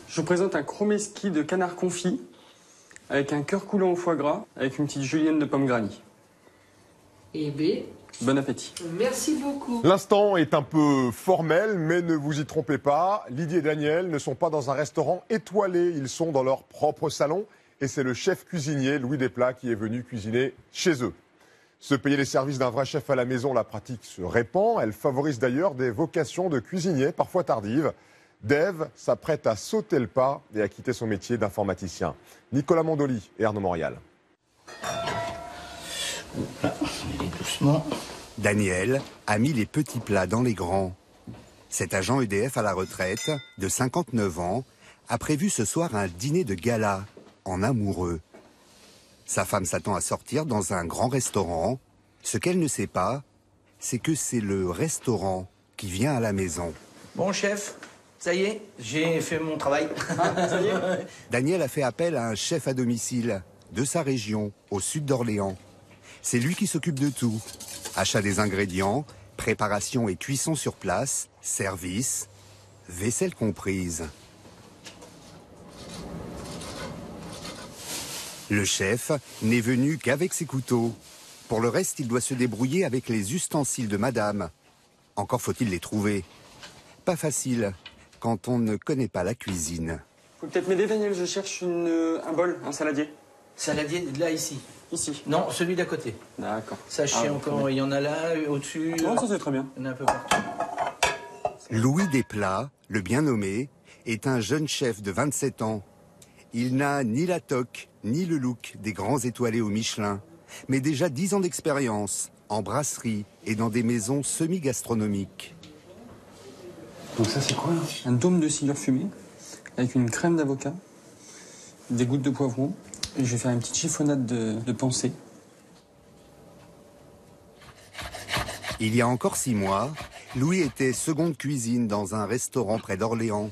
Je vous présente un chromeski de canard confit avec un cœur coulant au foie gras avec une petite julienne de pommes granny. Et B. Bon appétit. Merci beaucoup. L'instant est un peu formel, mais ne vous y trompez pas. Lydie et Daniel ne sont pas dans un restaurant étoilé, ils sont dans leur propre salon. Et c'est le chef cuisinier, Louis Desplats, qui est venu cuisiner chez eux. Se payer les services d'un vrai chef à la maison, la pratique se répand. Elle favorise d'ailleurs des vocations de cuisinier, parfois tardives. Dave s'apprête à sauter le pas et à quitter son métier d'informaticien. Nicolas Mondoli et Arnaud Morial. Là, doucement. Daniel a mis les petits plats dans les grands. Cet agent EDF à la retraite, de 59 ans, a prévu ce soir un dîner de gala, en amoureux. Sa femme s'attend à sortir dans un grand restaurant. Ce qu'elle ne sait pas, c'est que c'est le restaurant qui vient à la maison. Bon, chef, ça y est, j'ai fait mon travail. Ça y est. Daniel a fait appel à un chef à domicile de sa région, au sud d'Orléans. C'est lui qui s'occupe de tout. Achat des ingrédients, préparation et cuisson sur place, service, vaisselle comprise. Le chef n'est venu qu'avec ses couteaux. Pour le reste, il doit se débrouiller avec les ustensiles de madame. Encore faut-il les trouver. Pas facile quand on ne connaît pas la cuisine. Faut peut-être m'aider, Daniel, je cherche un bol, un saladier. Saladier, là, ici. Ici. Non, celui d'à côté. D'accord. Sachez encore, il y en a là, au-dessus. Non, ça c'est très bien. Il y en a un peu partout. Louis Desplats, le bien nommé, est un jeune chef de 27 ans. Il n'a ni la toque, ni le look des grands étoilés au Michelin, mais déjà 10 ans d'expérience en brasserie et dans des maisons semi-gastronomiques. Donc ça c'est quoi là? Un dôme de cire fumée avec une crème d'avocat, des gouttes de poivron. Et je vais faire une petite chiffonnade de pensée. Il y a encore 6 mois, Louis était seconde cuisine dans un restaurant près d'Orléans.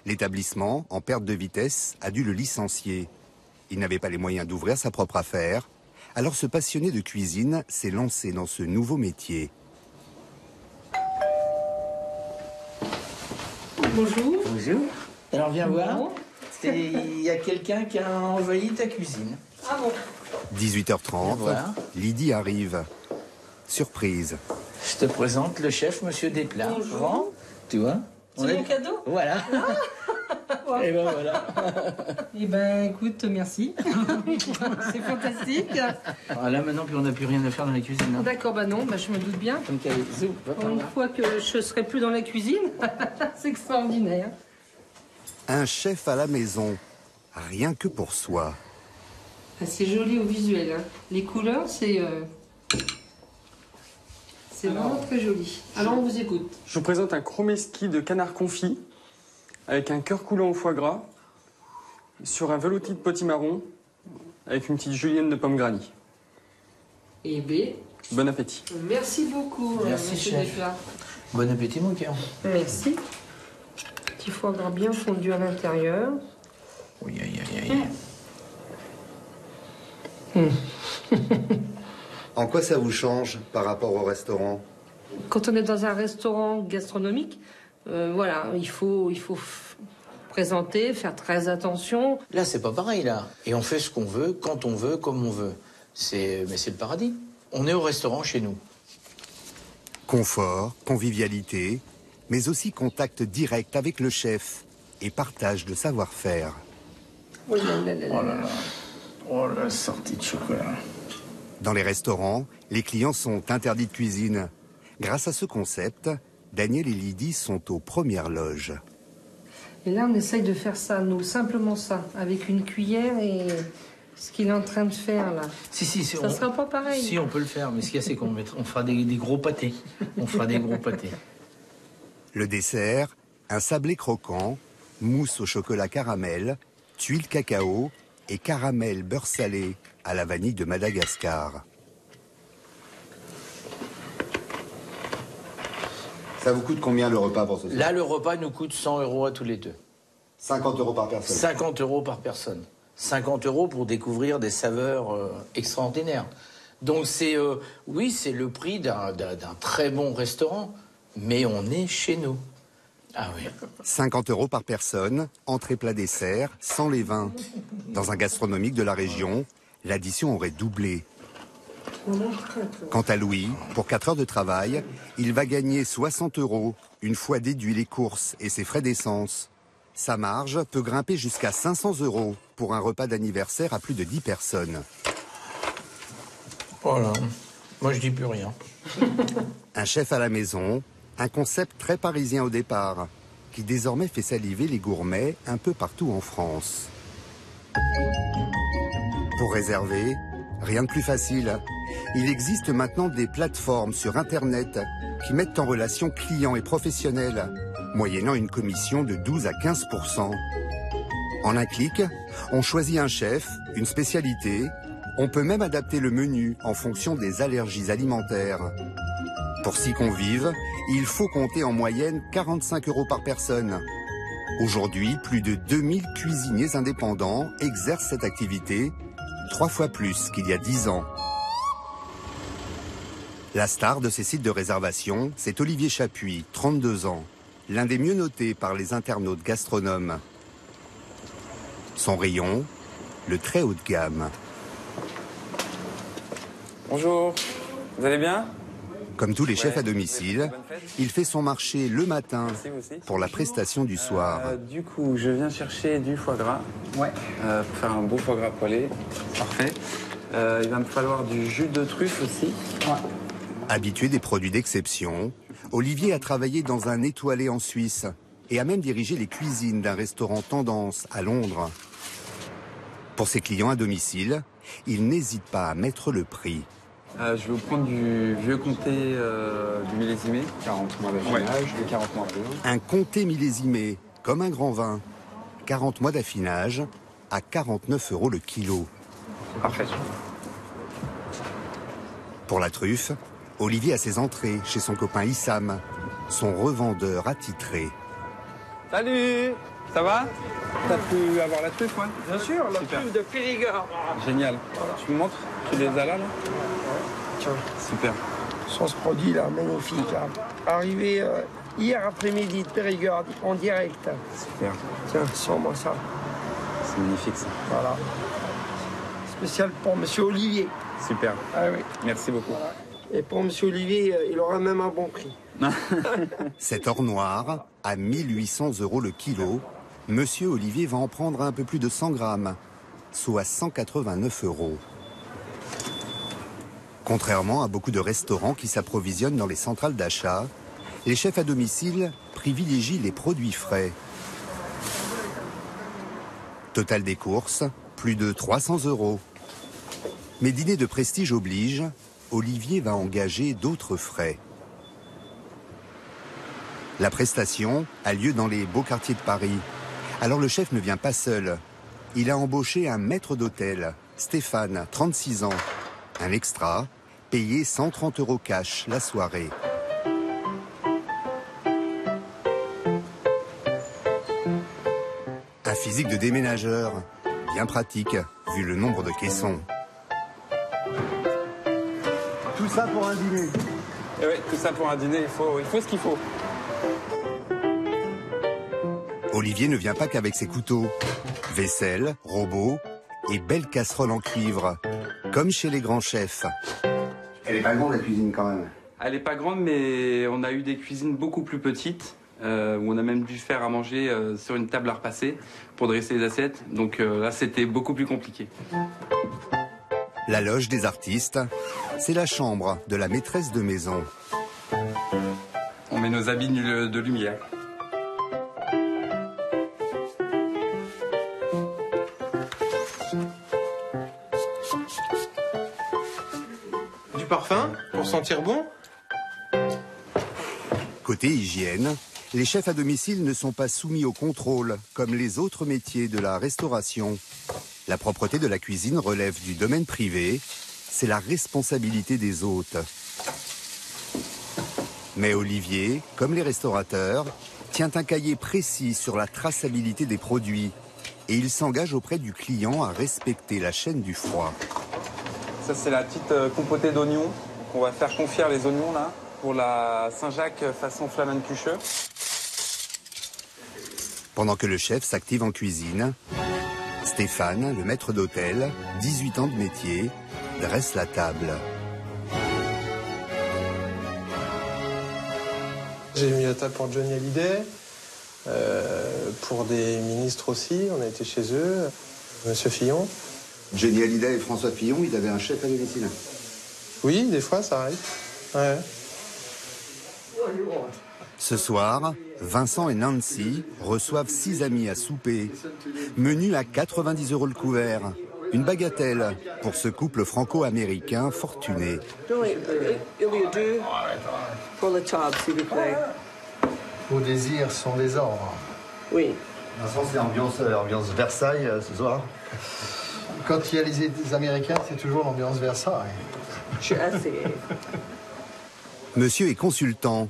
L'établissement, en perte de vitesse, a dû le licencier. Il n'avait pas les moyens d'ouvrir sa propre affaire. Alors ce passionné de cuisine s'est lancé dans ce nouveau métier. Bonjour. Bonjour. Alors, viens voir. Bon. Il y a quelqu'un qui a envahi ta cuisine. Ah bon? 18h30, Voilà. Lydie arrive. Surprise. Je te présente le chef, monsieur Desplats. Bonjour. Bon, tu vois. C'est mon cadeau? Voilà. Ouais. Et ben voilà. Eh ben, écoute, merci. C'est fantastique. Alors là, maintenant, on n'a plus rien à faire dans la cuisine. Hein. D'accord, bah non, bah je me doute bien. Donc, allez, zou, va par Une là. fois que je serai plus dans la cuisine, c'est extraordinaire. Un chef à la maison, rien que pour soi. Ah, c'est joli au visuel. Hein. Les couleurs, c'est vraiment très joli. Alors, on vous écoute. Je vous présente un chromeski de canard confit avec un cœur coulant au foie gras sur un velouté de potimarron avec une petite julienne de pommes granny. Et B. Bon appétit. Merci beaucoup, Merci, monsieur chef. Desplats. Bon appétit, mon cœur. Merci. Petit foie gras bien fondu à l'intérieur. Oui, aïe, aïe, aïe. En quoi ça vous change par rapport au restaurant? Quand on est dans un restaurant gastronomique, voilà, il faut présenter, faire très attention. Là, c'est pas pareil, là. Et on fait ce qu'on veut, quand on veut, comme on veut. Mais c'est le paradis. On est au restaurant chez nous. Confort, convivialité, mais aussi contact direct avec le chef et partage de savoir-faire. Oh là là là là. Oh là là. Oh, la sortie de chocolat. Dans les restaurants, les clients sont interdits de cuisine. Grâce à ce concept, Daniel et Lydie sont aux premières loges. Et là, on essaye de faire ça, nous, simplement ça, avec une cuillère et ce qu'il est en train de faire là. Si, Ça sera pas pareil. Si, on peut le faire, mais ce qu'il y a, c'est qu'on fera des gros pâtés. On fera des gros pâtés. Le dessert, un sablé croquant, mousse au chocolat caramel, tuile cacao et caramel beurre salé à la vanille de Madagascar. Ça vous coûte combien le repas pour ce soir? Là, le repas nous coûte 100 € à tous les deux. 50 € par personne. 50 € par personne. 50 € pour découvrir des saveurs extraordinaires. Donc oui, c'est le prix d'un très bon restaurant, mais on est chez nous. Ah oui. 50 € par personne, entrée plat dessert, sans les vins. Dans un gastronomique de la région, l'addition aurait doublé. Quant à Louis, pour 4 heures de travail, il va gagner 60 € une fois déduit les courses et ses frais d'essence. Sa marge peut grimper jusqu'à 500 € pour un repas d'anniversaire à plus de 10 personnes. Voilà. Moi, je dis plus rien. Un chef à la maison, un concept très parisien au départ, qui désormais fait saliver les gourmets un peu partout en France. Pour réserver, rien de plus facile. Il existe maintenant des plateformes sur Internet qui mettent en relation clients et professionnels, moyennant une commission de 12 à 15%. En un clic, on choisit un chef, une spécialité. On peut même adapter le menu en fonction des allergies alimentaires. Pour 6 convives, il faut compter en moyenne 45 € par personne. Aujourd'hui, plus de 2000 cuisiniers indépendants exercent cette activité, 3 fois plus qu'il y a 10 ans. La star de ces sites de réservation, c'est Olivier Chapuis, 32 ans, l'un des mieux notés par les internautes gastronomes. Son rayon, le très haut de gamme. Bonjour, vous allez bien? Comme tous les chefs à domicile, il fait son marché le matin pour la prestation du soir. Du coup, je viens chercher du foie gras. Pour faire un beau foie gras poêlé. Parfait. Il va me falloir du jus de truffe aussi. Habitué des produits d'exception, Olivier a travaillé dans un étoilé en Suisse et a même dirigé les cuisines d'un restaurant tendance à Londres. Pour ses clients à domicile, il n'hésite pas à mettre le prix. Je vais vous prendre du vieux comté du millésimé. 40 mois d'affinage, de 40 mois. Un comté millésimé, comme un grand vin. 40 mois d'affinage à 49 € le kilo. Parfait. Pour la truffe, Olivier a ses entrées chez son copain Issam, son revendeur attitré. Salut, ça va? T'as pu avoir la truffe, ouais? Bien sûr, la truffe de Périgord. Génial. Tu me montres? Tu les as là? Tiens, Super. sur ce produit là, magnifique. Là. Arrivé hier après-midi de Périgord en direct. Super. Tiens, sens-moi ça. C'est magnifique ça. Voilà. Spécial pour Monsieur Olivier. Super. Ah oui. Merci beaucoup. Voilà. Et pour Monsieur Olivier, il aura même un bon prix. Cet or noir, à 1800 € le kilo, Monsieur Olivier va en prendre un peu plus de 100 grammes, soit 189 €. Contrairement à beaucoup de restaurants qui s'approvisionnent dans les centrales d'achat, les chefs à domicile privilégient les produits frais. Total des courses, plus de 300 €. Mais dîner de prestige oblige, Olivier va engager d'autres frais. La prestation a lieu dans les beaux quartiers de Paris. Alors le chef ne vient pas seul. Il a embauché un maître d'hôtel, Stéphane, 36 ans. Un extra, payé 130 € cash la soirée. Un physique de déménageur, bien pratique, vu le nombre de caissons. Tout ça pour un dîner. Et ouais, tout ça pour un dîner, il faut ce qu'il faut. Olivier ne vient pas qu'avec ses couteaux. Vaisselle, robots et belles casseroles en cuivre, comme chez les grands chefs. Elle est pas grande la cuisine quand même. Elle est pas grande, mais on a eu des cuisines beaucoup plus petites, où on a même dû faire à manger sur une table à repasser pour dresser les assiettes. Donc là, c'était beaucoup plus compliqué. La loge des artistes, c'est la chambre de la maîtresse de maison. On met nos habits de lumière. Du parfum pour sentir bon. Côté hygiène, les chefs à domicile ne sont pas soumis au contrôle comme les autres métiers de la restauration. La propreté de la cuisine relève du domaine privé, c'est la responsabilité des hôtes. Mais Olivier, comme les restaurateurs, tient un cahier précis sur la traçabilité des produits et il s'engage auprès du client à respecter la chaîne du froid. Ça, c'est la petite compotée d'oignons. On va faire confire les oignons là pour la Saint-Jacques façon Flammekuche. Pendant que le chef s'active en cuisine, Stéphane, le maître d'hôtel, 18 ans de métier, dresse la table. J'ai mis la table pour Johnny Hallyday, pour des ministres aussi, on a été chez eux, Monsieur Fillon. Johnny Hallyday et François Fillon, ils avaient un chef à domicile. Oui, des fois ça arrive. Ouais. Ce soir, Vincent et Nancy reçoivent 6 amis à souper. Menu à 90 € le couvert. Une bagatelle pour ce couple franco-américain fortuné. Pour le table, s'il vous plaît. Vos désirs sont des ordres. Oui. Vincent, c'est ambiance Versailles ce soir. Quand il y a les Américains, c'est toujours l'ambiance Versailles. J'ai essayé. Monsieur est consultant.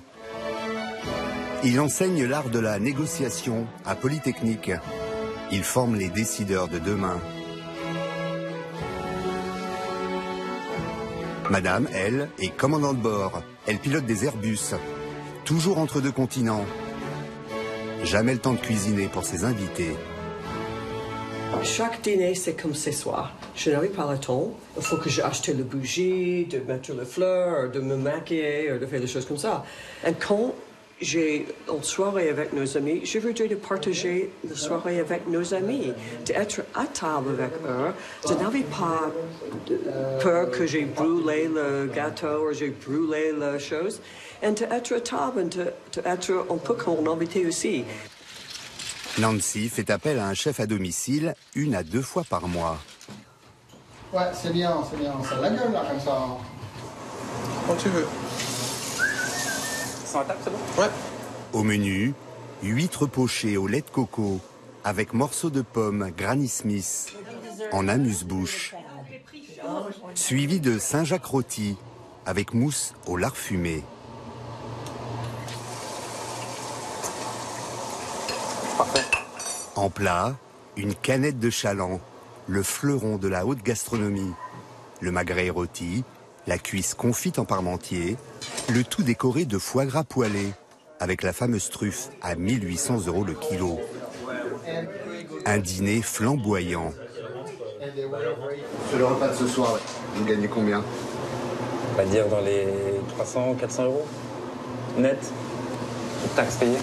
Il enseigne l'art de la négociation à Polytechnique. Il forme les décideurs de demain. Madame, elle, est commandant de bord. Elle pilote des Airbus. Toujours entre 2 continents. Jamais le temps de cuisiner pour ses invités. Chaque dîner, c'est comme ce soir. Je n'arrive pas le temps. Il faut que j'achète le bougie, de mettre les fleurs, de me maquiller, de faire des choses comme ça. Et quand j'ai une soirée avec nos amis, je voudrais de partager la soirée avec nos amis, d'être à table avec eux, de n'avoir pas peur que j'ai brûlé le gâteau ou j'ai brûlé la chose, et d'être à table et d'être un peu comme un invité aussi. Nancy fait appel à un chef à domicile 1 à 2 fois par mois. Ouais, c'est bien, ça la gueule là comme ça. Quand tu veux. Sans la table, c'est bon? Ouais. Au menu, huîtres pochées au lait de coco avec morceaux de pommes Granny Smith en amuse-bouche. Suivi de Saint-Jacques rôti avec mousse au lard fumé. Parfait. En plat, une canette de chaland, le fleuron de la haute gastronomie. Le magret rôti, la cuisse confite en parmentier, le tout décoré de foie gras poêlé, avec la fameuse truffe à 1800 € le kilo. Un dîner flamboyant. Sur le repas de ce soir, vous gagnez combien? On va dire dans les 300, 400 € net, toute taxe payée.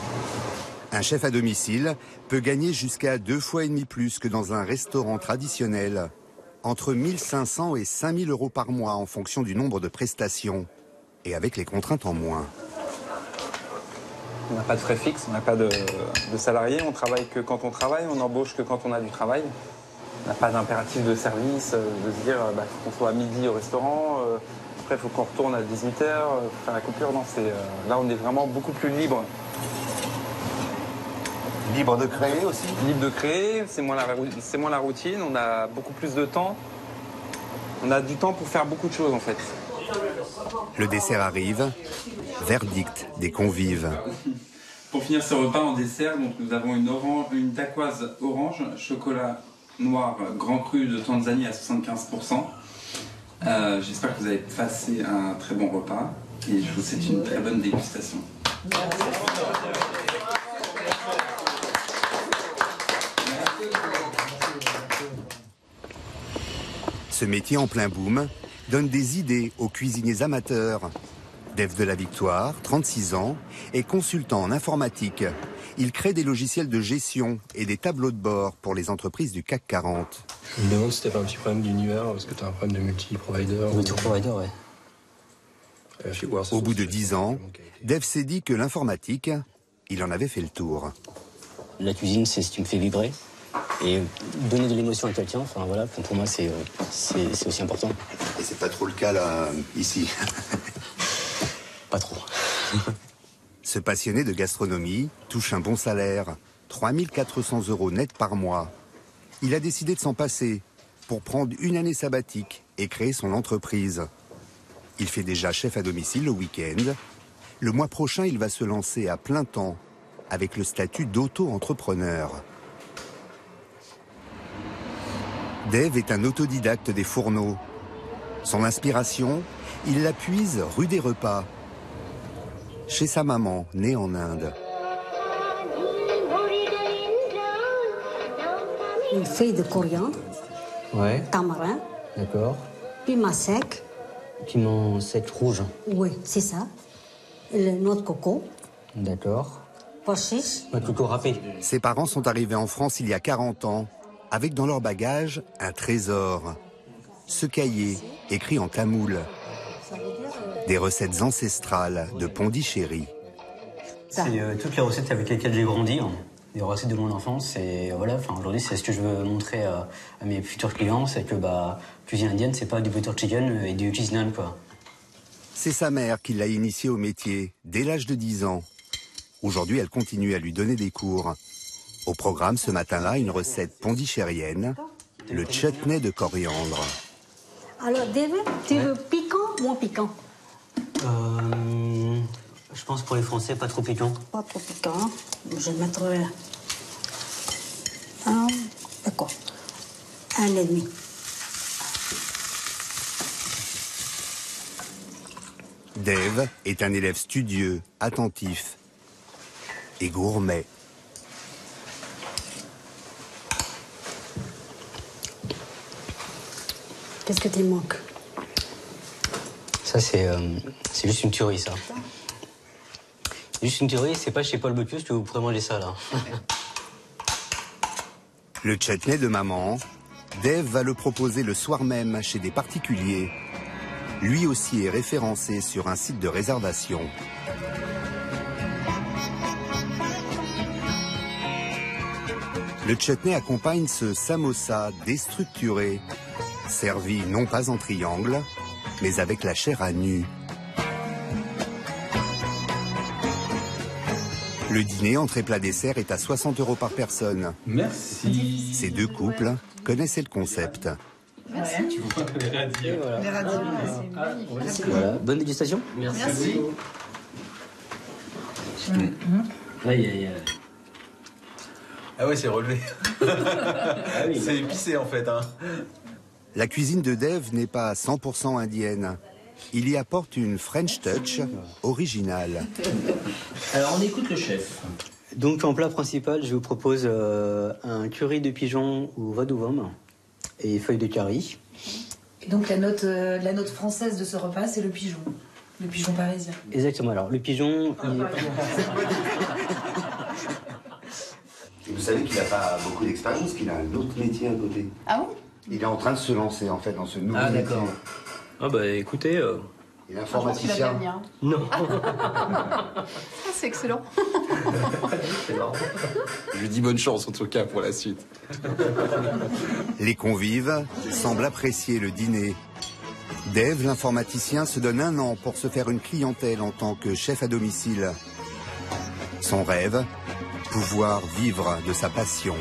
Un chef à domicile peut gagner jusqu'à 2,5 fois plus que dans un restaurant traditionnel. Entre 1500 et 5000 € par mois en fonction du nombre de prestations. Et avec les contraintes en moins. On n'a pas de frais fixes, on n'a pas de salariés, on travaille que quand on travaille, on embauche que quand on a du travail. On n'a pas d'impératif de service, de se dire faut qu'on soit à midi au restaurant, après il faut qu'on retourne à 18h, faire la coupure. Non, là on est vraiment beaucoup plus libre. Libre de créer aussi? Libre de créer, c'est moins la routine, on a beaucoup plus de temps. On a du temps pour faire beaucoup de choses en fait. Le dessert arrive, verdict des convives. Pour finir ce repas en dessert, donc nous avons une dacquoise orange, chocolat noir grand cru de Tanzanie à 75%. J'espère que vous avez passé un très bon repas et je vous souhaite une très bonne dégustation. Ce métier en plein boom donne des idées aux cuisiniers amateurs. Dave de la Victoire, 36 ans, est consultant en informatique. Il crée des logiciels de gestion et des tableaux de bord pour les entreprises du CAC 40. Je me demande si t'as pas un petit problème d'univers, parce que t'as un problème de multi-provider. Multi-provider, ouais. Au bout de 10 ans, Dave s'est dit que l'informatique, il en avait fait le tour. La cuisine, c'est ce qui me fait vibrer. Et donner de l'émotion à quelqu'un, enfin voilà, pour moi, c'est aussi important. Et c'est pas trop le cas là, ici? Pas trop. Ce passionné de gastronomie touche un bon salaire, 3 400 € net par mois. Il a décidé de s'en passer pour prendre une année sabbatique et créer son entreprise. Il fait déjà chef à domicile le week-end. Le mois prochain, il va se lancer à plein temps avec le statut d'auto-entrepreneur. Dave est un autodidacte des fourneaux. Son inspiration, il la puise rue des Repas, chez sa maman, née en Inde. une feuille de coriandre, Ouais. tamarin, D'accord. piment sec. Piment sec rouge. Oui, c'est ça. Le noix de coco, D'accord. pois chiche. Un coco râpé. Ses parents sont arrivés en France il y a 40 ans, avec dans leur bagage un trésor. Ce cahier, écrit en tamoul. Des recettes ancestrales de Pondichéry. C'est toutes les recettes avec lesquelles j'ai grandi, hein. Des recettes de mon enfance. Et voilà, aujourd'hui, c'est ce que je veux montrer à mes futurs clients, c'est que cuisine indienne, c'est pas du butter chicken et du cheese naan, quoi. C'est sa mère qui l'a initié au métier dès l'âge de 10 ans. Aujourd'hui, elle continue à lui donner des cours. Au programme ce matin-là, une recette pondichéриenne, le chutney de coriandre. Alors, David, tu veux piquant ou moins piquant? Je pense pour les Français, pas trop piquant. Pas trop piquant. Je mettrai d'accord, 1,5. Dave est un élève studieux, attentif et gourmet. Qu'est-ce que tu manques? Ça, c'est juste une tuerie, ça. Juste une tuerie, c'est pas chez Paul Bocuse que vous pourrez manger ça, là. Le chutney de maman, Dave va le proposer le soir même chez des particuliers. Lui aussi est référencé sur un site de réservation. Le chutney accompagne ce samosa déstructuré, servi non pas en triangle, mais avec la chair à nu. Le dîner, entrée plat dessert, est à 60 € par personne. Merci. Ces deux couples connaissaient le concept. Merci. Tu vois les radis. Voilà. Les radis, c'est magnifique. Voilà, bonne dégustation. Merci. Aïe, aïe, aïe. Ah ouais, c'est relevé. C'est épicé en fait. Hein. La cuisine de Dave n'est pas 100% indienne. Il y apporte une French touch originale. Alors on écoute le chef. Donc en plat principal, je vous propose un curry de pigeon au vadouvam et feuilles de curry. Et donc la note française de ce repas, c'est le pigeon parisien. Exactement. Alors le pigeon. Et vous savez qu'il n'a pas beaucoup d'expérience, qu'il a un autre métier à côté. Ah bon? Il est en train de se lancer en fait dans ce nouveau métier. Ah d'accord. Ah bah écoutez. Il est informaticien. Non. Ah, c'est excellent. Je lui dis bonne chance en tout cas pour la suite. Les convives semblent apprécier le dîner. Dave, l'informaticien, se donne 1 an pour se faire une clientèle en tant que chef à domicile. Son rêve, pouvoir vivre de sa passion.